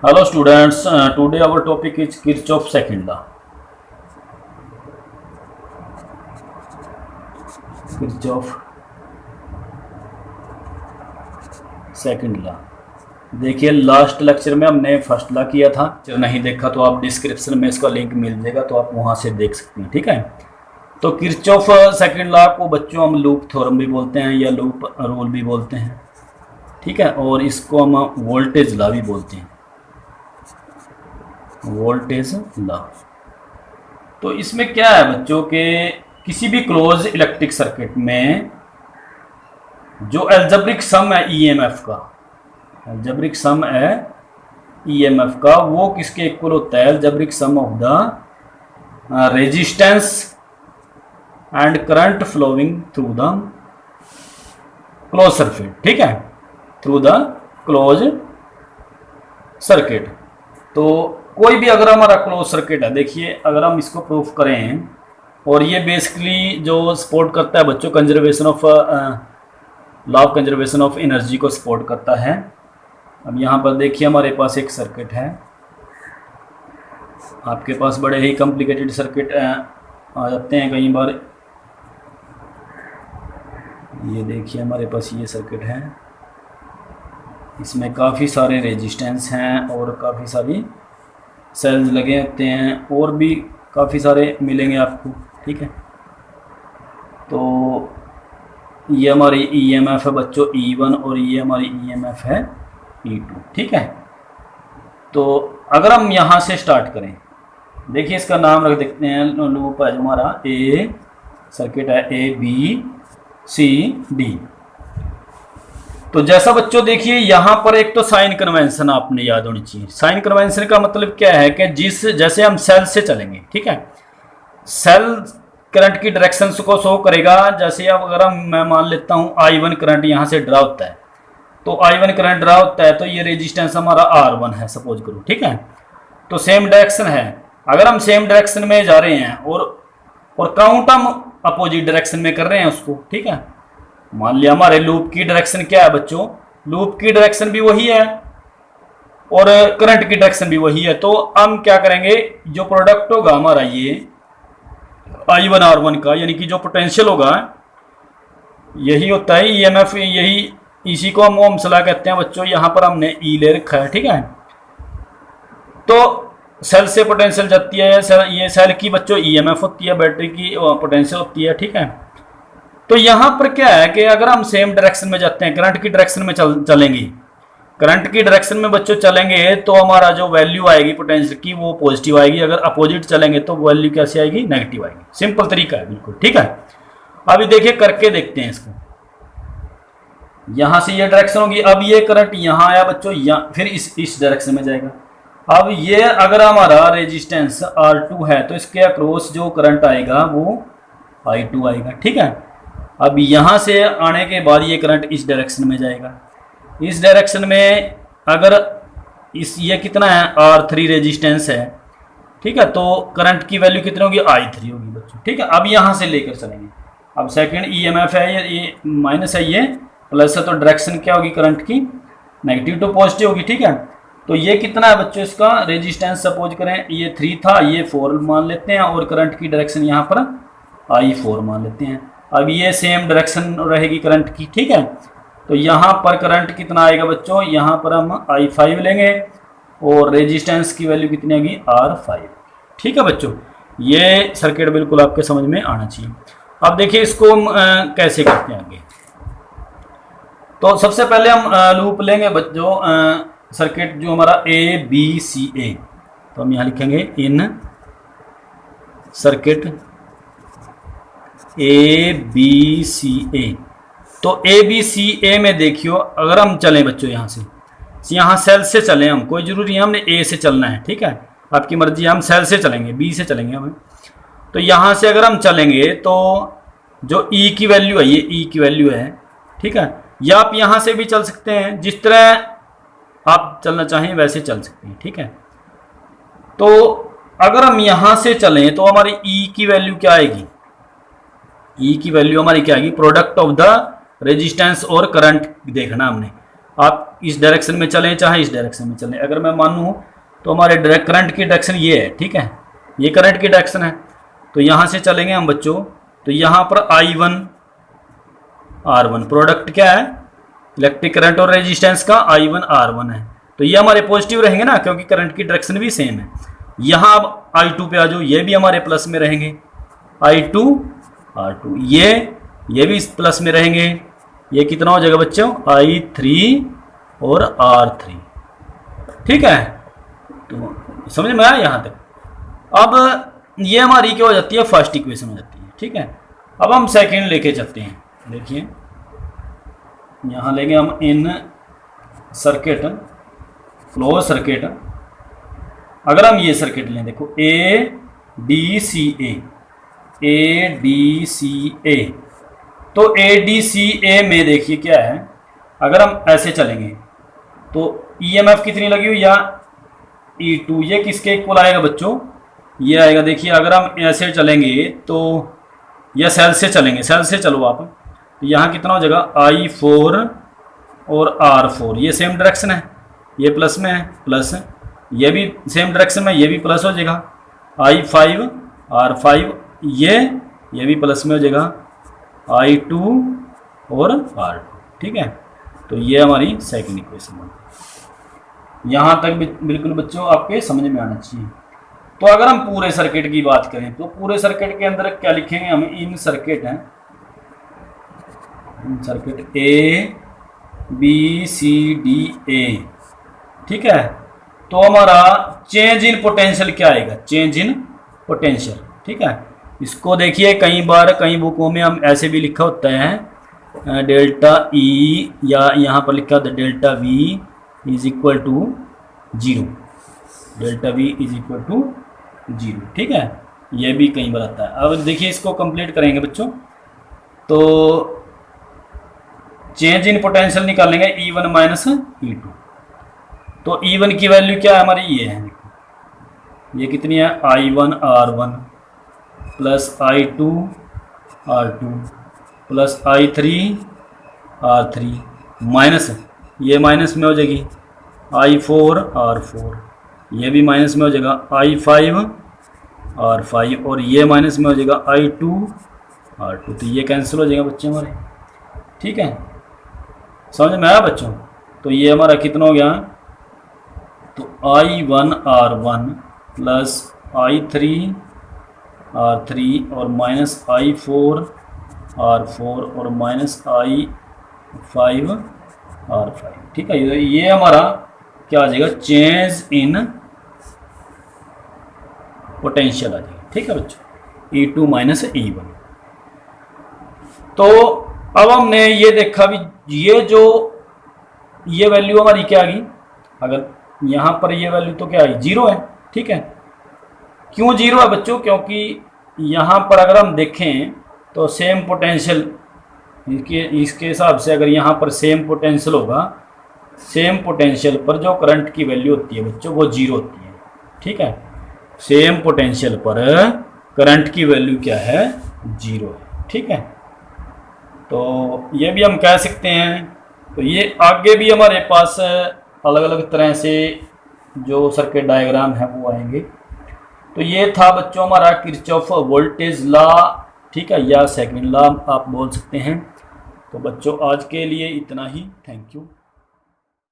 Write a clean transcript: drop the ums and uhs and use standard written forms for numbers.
Hello students, today our topic is Kirchhoff second law. Kirchhoff second law. देखिए last lecture में हमने first law किया था, जो नहीं देखा तो आप डिस्क्रिप्शन में इसका लिंक मिल जाएगा, तो आप वहां से देख सकते हैं। ठीक है, तो किरचॉफ सेकंड लॉ को बच्चों हम लूप थ्योरम भी बोलते हैं या लूप रूल भी बोलते हैं। ठीक है, और इसको हम वोल्टेज लॉ भी बोलते हैं, वोल्टेज लॉ। तो इसमें क्या है बच्चों के किसी भी क्लोज इलेक्ट्रिक सर्किट में जो एल्जेब्रिक सम है ईएमएफ का, एल्जेब्रिक सम है ईएमएफ का, वो किसके इक्वल होता है? Algebraic sum of the resistance and current flowing through the close circuit. ठीक है, थ्रू द क्लोज सर्किट। तो कोई भी अगर हमारा क्लोज सर्किट है, देखिए अगर हम इसको प्रूफ करें, और ये बेसिकली जो सपोर्ट करता है बच्चों conservation of law of conservation of energy को सपोर्ट करता है। अब यहाँ पर देखिए हमारे पास एक सर्किट है, आपके पास बड़े ही कॉम्प्लिकेटेड सर्किट आ जाते हैं कई बार। ये देखिए हमारे पास ये सर्किट है, इसमें काफ़ी सारे रेजिस्टेंस हैं और काफ़ी सारी सेल्स लगे होते हैं, और भी काफ़ी सारे मिलेंगे आपको। ठीक है, तो ये हमारी ईएमएफ है बच्चों E1 और ये हमारी ईएमएफ है E2। ठीक है, तो अगर हम यहाँ से स्टार्ट करें, देखिए इसका नाम रख देते हैं, लूप है हमारा ए, सर्किट है ABCD। तो जैसा बच्चों देखिए यहाँ पर एक तो साइन कन्वेंशन आपने याद होनी चाहिए। साइन कन्वेंशन का मतलब क्या है कि जैसे हम सेल से चलेंगे, ठीक है, सेल करंट की डायरेक्शन को शो करेगा। जैसे अब अगर मैं मान लेता हूँ I1 करंट यहाँ से ड्रा होता है, तो I1 करंट ड्रा होता है, तो ये रेजिस्टेंस हमारा R1 है सपोज करो। ठीक है, तो सेम डायरेक्शन है, अगर हम सेम डायरेक्शन में जा रहे हैं और काउंट हम अपोजिट डायरेक्शन में कर रहे हैं उसको। ठीक है, मान लिया हमारे लूप की डायरेक्शन क्या है बच्चों, लूप की डायरेक्शन भी वही है और करंट की डायरेक्शन भी वही है। तो हम क्या करेंगे, जो प्रोडक्ट होगा हमारा ये I1 R1 का, यानी कि जो पोटेंशियल होगा यही होता है ईएमएफ, यही इसी को हम ओम्स लॉ कहते हैं बच्चों। यहाँ पर हमने ई ले रखा है। ठीक है, तो सेल से पोटेंशियल जाती है, ये सेल की बच्चों ईएमएफ होती है, बैटरी की पोटेंशियल होती है। ठीक है, तो यहाँ पर क्या है कि अगर हम सेम डायरेक्शन में जाते हैं, करंट की डायरेक्शन में चलेंगे, करंट की डायरेक्शन में बच्चों चलेंगे, तो हमारा जो वैल्यू आएगी पोटेंशियल की वो पॉजिटिव आएगी। अगर अपोजिट चलेंगे तो वैल्यू कैसे आएगी? नेगेटिव आएगी। सिंपल तरीका है बिल्कुल। ठीक है, अभी देखिए करके देखते हैं इसको। यहां से ये डायरेक्शन होगी, अब ये करंट यहाँ आया बच्चों, फिर इस डायरेक्शन में जाएगा। अब ये अगर हमारा रेजिस्टेंस R2 है, तो इसके अक्रॉस जो करंट आएगा वो I2 आएगा। ठीक है, अब यहां से आने के बाद ये करंट इस डायरेक्शन में जाएगा। इस डायरेक्शन में अगर ये कितना है R3 रेजिस्टेंस है, ठीक है, तो करंट की वैल्यू कितनी होगी? I3 होगी बच्चों। ठीक है, अब यहां से लेकर चलेंगे। अब सेकंड ईएमएफ है, ये माइनस है, ये प्लस है, तो डायरेक्शन क्या होगी करंट की? नेगेटिव टू पॉजिटिव होगी। ठीक है, तो ये कितना है बच्चों इसका रेजिस्टेंस, सपोज करें ये 3 था, ये 4 मान लेते हैं, और करंट की डायरेक्शन यहाँ पर I4 मान लेते हैं। अब ये सेम डायरेक्शन रहेगी करंट की। ठीक है, तो यहाँ पर करंट कितना आएगा बच्चों? यहाँ पर हम I5 लेंगे और रेजिस्टेंस की वैल्यू कितनी आएगी? R5। ठीक है बच्चों, ये सर्किट बिल्कुल आपके समझ में आना चाहिए। अब देखिए इसको हम कैसे करते हैं आगे। तो सबसे पहले हम लूप लेंगे बच्चों, सर्किट जो हमारा ABCA, तो हम यहाँ लिखेंगे इन सर्किट ABCA। तो ABCA में देखियो अगर हम चलें बच्चों यहाँ सेल से चलें, हम कोई जरूरी है हमने A से चलना है। ठीक है, आपकी मर्जी है, हम सेल से चलेंगे, B से चलेंगे हमें। तो यहाँ से अगर हम चलेंगे तो जो E की वैल्यू है, ये E की वैल्यू है। ठीक है, या आप यहाँ से भी चल सकते हैं, जिस तरह आप चलना चाहें वैसे चल सकते हैं। ठीक है, तो अगर हम यहाँ से चलें तो हमारी E की वैल्यू क्या आएगी? E की वैल्यू हमारी क्या आएगी? प्रोडक्ट ऑफ द रेजिस्टेंस और करंट देखना हमने। आप इस डायरेक्शन में चलें चाहे इस डायरेक्शन में चलें। अगर मैं मानूँ तो हमारे करंट की डायरेक्शन ये है, ठीक है, ये करंट की डायरेक्शन है। तो यहाँ से चलेंगे हम बच्चों, तो यहाँ पर I1 R1 प्रोडक्ट क्या है, इलेक्ट्रिक करंट और रेजिस्टेंस का I1 R1 है। तो ये हमारे पॉजिटिव रहेंगे ना, क्योंकि करंट की डायरेक्शन भी सेम है। यहाँ अब I2 पे आ जाओ, ये भी हमारे प्लस में रहेंगे, I2 R2, ये भी प्लस में रहेंगे। ये कितना हो जाएगा बच्चों, I3 और R3, ठीक है। तो समझ में आया यहाँ तक। अब ये हमारी क्या हो जाती है, फर्स्ट इक्वेशन हो जाती है, ठीक है। अब हम सेकंड लेके चलते हैं। देखिए यहाँ लेंगे हम इन सर्किट, क्लोज सर्किट। अगर हम ये सर्किट लें, देखो ADCA, तो ADCA में देखिए क्या है, अगर हम ऐसे चलेंगे तो EMF कितनी लगी हुई, या E2, ये किसके इक्वल आएगा बच्चों, ये आएगा। देखिए अगर हम ऐसे चलेंगे तो, या सेल से चलेंगे, सेल से चलो आप, तो यहाँ कितना हो जाएगा, I4 और R4, ये सेम डायरेक्शन है, ये प्लस में है, प्लस है, ये भी सेम डायरेक्शन में, ये भी प्लस हो जाएगा, I5 R5, ये भी प्लस में हो जाएगा, I2 और R2, ठीक है। तो ये हमारी सेकंड इक्वेशन है। यहाँ तक बिल्कुल बच्चों आपके समझ में आना चाहिए। तो अगर हम पूरे सर्किट की बात करें तो पूरे सर्किट के अंदर क्या लिखेंगे हम, इन सर्किट है, इन सर्किट ABCDA, ठीक है। तो हमारा चेंज इन पोटेंशियल क्या आएगा, चेंज इन पोटेंशियल, ठीक है। इसको देखिए कई बार कई बुकों में हम ऐसे भी लिखा होता है डेल्टा E, या यहाँ पर लिखा होता है delta V is equal to 0, delta V is equal to 0, ठीक है। ये भी कई बार आता है। अब देखिए इसको कंप्लीट करेंगे बच्चों, तो चेंज इन पोटेंशियल निकालेंगे E1 माइनस E2। तो E1 की वैल्यू क्या है हमारी, ये है, ये कितनी है, I1 R1 plus I2 R2 plus I3 R3 minus, ये माइनस में हो जाएगी I4 R4, ये भी माइनस में हो जाएगा I5 R5, और ये माइनस में हो जाएगा I2 R2। तो ये कैंसिल हो जाएगा बच्चे हमारे, ठीक है। समझ में आया बच्चों। तो ये हमारा कितना हो गया, तो I1 R1 plus I3 R3 और माइनस I4 R4 और माइनस I5 R5, ठीक है। ये हमारा क्या आ जाएगा, चेंज इन पोटेंशियल आ जाएगा, ठीक है बच्चों, E2 माइनस E1। तो अब हमने ये देखा भी, ये वैल्यू हमारी क्या आ गई, अगर यहाँ पर ये वैल्यू तो क्या आई, 0 है, ठीक है। क्यों 0 है बच्चों, क्योंकि यहाँ पर अगर हम देखें तो सेम पोटेंशियल, इसके हिसाब से अगर यहाँ पर सेम पोटेंशियल होगा, सेम पोटेंशियल पर जो करंट की वैल्यू होती है बच्चों वो 0 होती है, ठीक है। सेम पोटेंशियल पर करंट की वैल्यू क्या है, 0 है, ठीक है। तो ये भी हम कह सकते हैं। तो ये आगे भी हमारे पास अलग अलग तरह से जो सर्किट डायग्राम है वो आएंगे। तो ये था बच्चों हमारा किरचॉफ वोल्टेज लॉ, ठीक है, या सेकंड लॉ आप बोल सकते हैं। तो बच्चों आज के लिए इतना ही, थैंक यू।